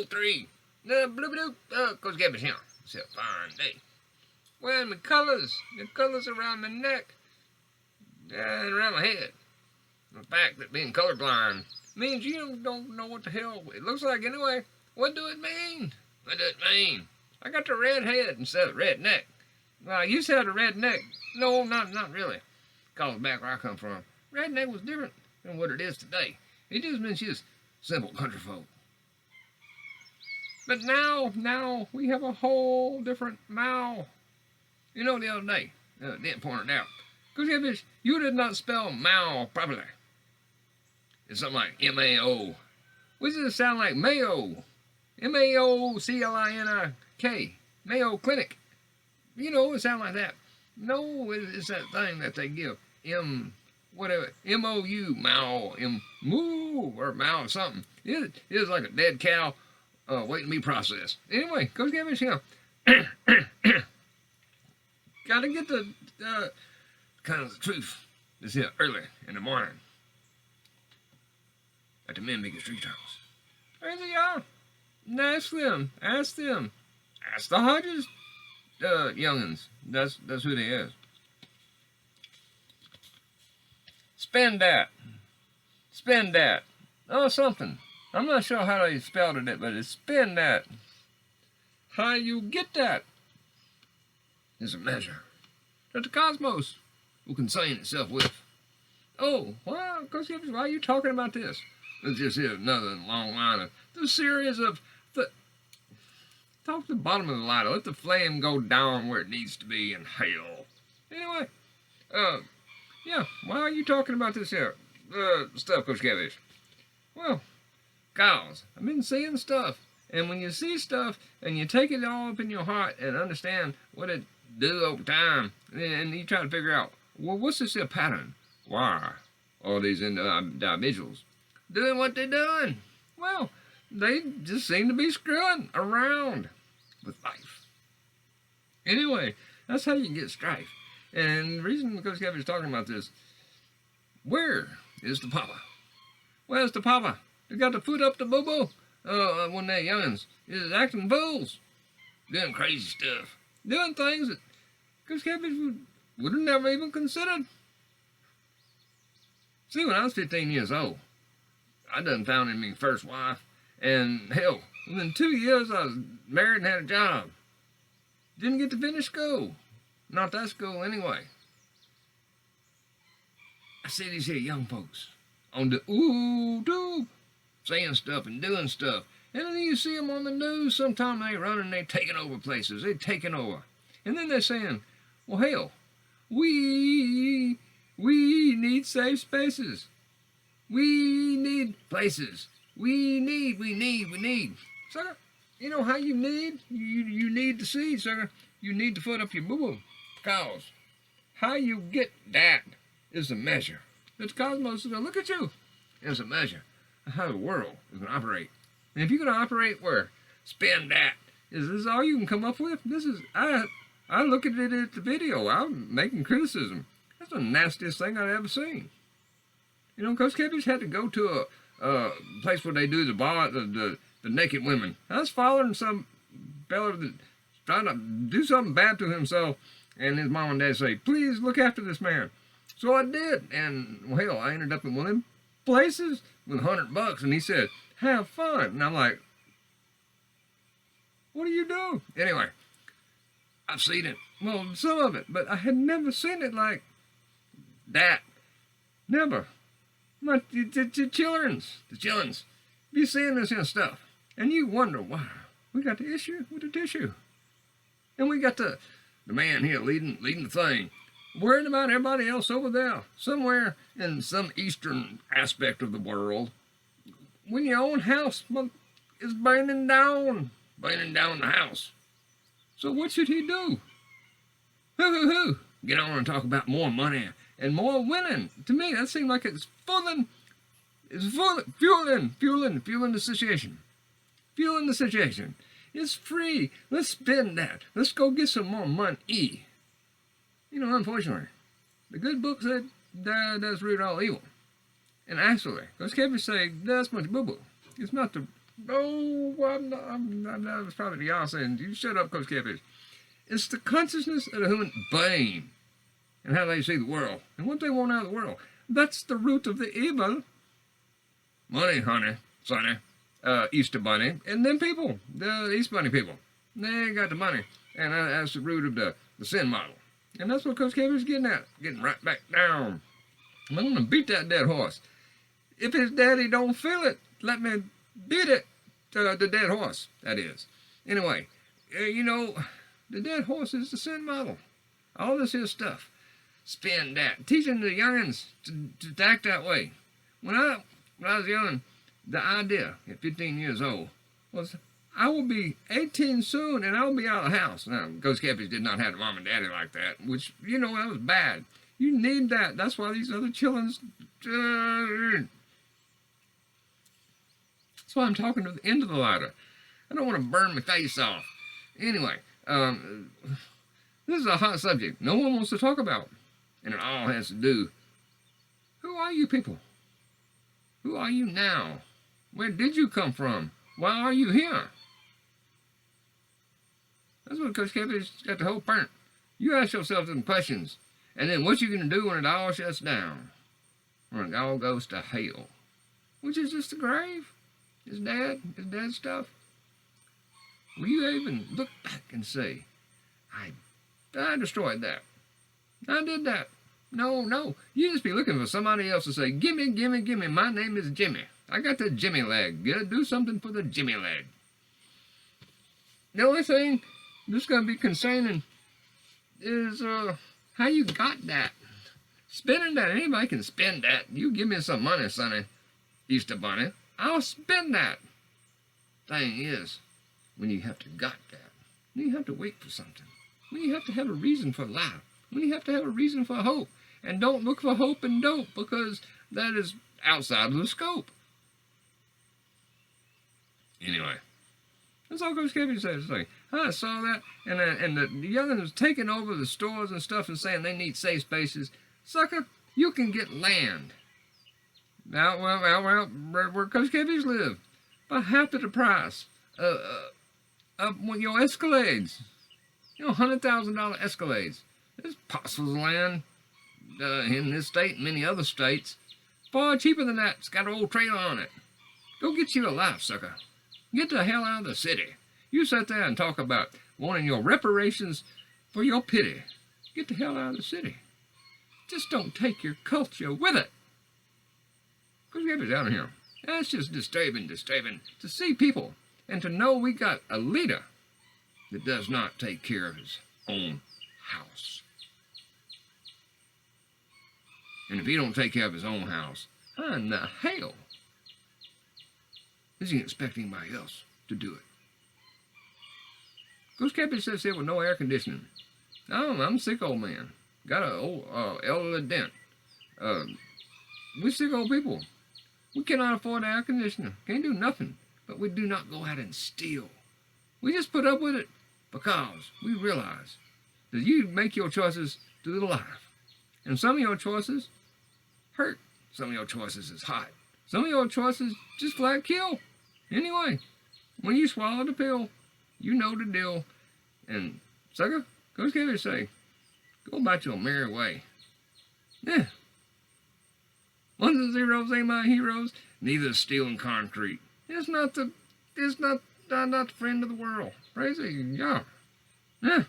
03. Bloop, Coach Gabby's here. It's a fine day. Well, the colors around my neck and around my head. The fact that being colorblind means you don't know what the hell it looks like anyway. What do it mean? What does it mean? I got the red head instead of red neck. Well, I used to have the red neck. No, not really. Cause back where I come from, red neck was different than what it is today. It just means just simple country folk. But now we have a whole different mouth. You know, the other day, didn't point it out. Because you did not spell mouth properly. It's something like M-A-O. Which does it sound like Mayo? M-A-O-C-L-I-N-I-K. Mayo Clinic. You know, it sounds like that. No, it's that thing that they give. M-O-U, Mao, moo, or Mao something. It is like a dead cow waiting to be processed. Anyway, Coach Gabby's here. Gotta get the kind of the truth. This here early in the morning at the men making street house. There they are. Ask them. Ask the Hodges youngins. That's who they is. Spend that. Oh, something. I'm not sure how they spelled it, but it's spend that. How you get that is a measure that the cosmos will concern itself with. Oh, well, Coach Gibbs, why are you talking about this? Let's just hear another long line of the series of talk to the bottom of the ladder. Let the flame go down where it needs to be in hell. Anyway, yeah, why are you talking about this here stuff, Coach Cavish? Well, cause I've been seeing stuff, and when you see stuff and you take it all up in your heart and understand what it do over time, and you try to figure out, well, what's this here pattern? Why all these individuals doing what they're doing? Well, they just seem to be screwing around with life. Anyway, that's how you can get strife. And the reason Coach Cavish is talking about this, where is the papa? Where's the papa? They got the foot up the boo-boo when they're youngins is acting fools, doing crazy stuff, doing things that Coach Cavish would have never even considered. See, when I was 15 years old, I done found me first wife, and hell, within 2 years I was married and had a job. Didn't get to finish school. Not that school anyway. I see these here young folks on the YouTube saying stuff and doing stuff. And then you see them on the news. Sometimes they running, they taking over places. They taking over. And then they're saying, well, hell, we need safe spaces. We need places. We need. Sucker, you know how you need? You need the seed, sucker. You need to foot up your boo-boo. Cause how you get that is the measure. That the cosmos is going to look at you. It's a measure of how the world is going to operate. And if you're going to operate where spend that, is this all you can come up with? This is, I look at it at the video. I'm making criticism. That's the nastiest thing I've ever seen. You know, Coach Cabbage had to go to a place where they do the bar, the naked women. I was following some fella that trying to do something bad to himself, and his mom and dad say, please look after this man. So I did, and well, hell, I ended up in one of them places with $100, and he said, have fun. And I'm like, what do you do? Anyway, I've seen it. Well, some of it, but I had never seen it like that. Never. The children's, be seeing this kind of stuff, and you wonder why. We got the issue with the tissue. And we got the man here leading the thing, worried about everybody else over there, somewhere in some eastern aspect of the world, when your own house is burning down the house. So what should he do? Get on and talk about more money and more winning. To me, that seems like it's fueling the situation. Fueling the situation. It's free. Let's spend that. Let's go get some more money. You know, unfortunately, the good book said that's root all evil. And actually, those Cabbage say that's much boo-boo. It's not the No, that was probably y'all saying, you shut up, Coach Catfish. It's the consciousness of the human being and how they see the world and what they want out of the world. That's the root of the evil. Money, honey, sonny, Easter Bunny, and them people, the East Bunny people. They got the money, and that's the root of the sin model. And that's what Coach Catfish is getting at, getting right back down. I'm going to beat that dead horse. If his daddy don't feel it, let me beat it. The dead horse, that is. Anyway, you know, the dead horse is the sin model. All this here stuff. Spin that. Teaching the youngins to act that way. When I was young, the idea at 15 years old was I will be 18 soon and I'll be out of the house. Now, Coach Catfish did not have a mom and daddy like that, which, you know, that was bad. You need that. That's why these other children's... That's why I'm talking to the end of the ladder. I don't want to burn my face off. Anyway, this is a hot subject no one wants to talk about. And it all has to do, who are you people? Who are you now? Where did you come from? Why are you here? That's what Coach Catfish got the whole point. You ask yourself some questions. And then what you going to do when it all shuts down? When it all goes to hell. Which is just the grave. His dad's stuff. Will you even look back and say, I destroyed that. I did that. No. You just be looking for somebody else to say, gimme, my name is Jimmy. I got the Jimmy leg. Gotta do something for the Jimmy leg. The only thing that's gonna be concerning is how you got that. Spending that. Anybody can spend that. You give me some money, sonny, Easter Bunny. I'll spend that. Thing is, when you have to got that, when you have to wait for something, when you have to have a reason for life, when you have to have a reason for hope, and don't look for hope and dope because that is outside of the scope. Anyway, that's all Coach Catfish said to say. I saw that, and the youngins was taking over the stores and stuff and saying they need safe spaces. Sucker, you can get land. Now, well, where Coach Catfish live, by half of the price of your Escalades. You know, $100,000 Escalades. There's parcels of land in this state and many other states. Far cheaper than that. It's got an old trailer on it. Go get you a life, sucker. Get the hell out of the city. You sit there and talk about wanting your reparations for your pity. Get the hell out of the city. Just don't take your culture with it. Because we have it down here. That's just disturbing to see people and to know we got a leader that does not take care of his own house. And if he don't take care of his own house, how in the hell is he expecting anybody else to do it? Coach Catfish sits here with no air conditioning. I'm a sick old man. Got an old elderly dent. We sick old people. We cannot afford air conditioner. Can't do nothing. But we do not go out and steal. We just put up with it because we realize that you make your choices to the life. And some of your choices hurt. Some of your choices is hot. Some of your choices just flat kill. Anyway, when you swallow the pill, you know the deal. And, sucker, Coach Catfish say, go about your merry way. Yeah. Ones and zeros ain't my heroes, neither is steel and concrete. It's not the friend of the world. Praise God. Yeah.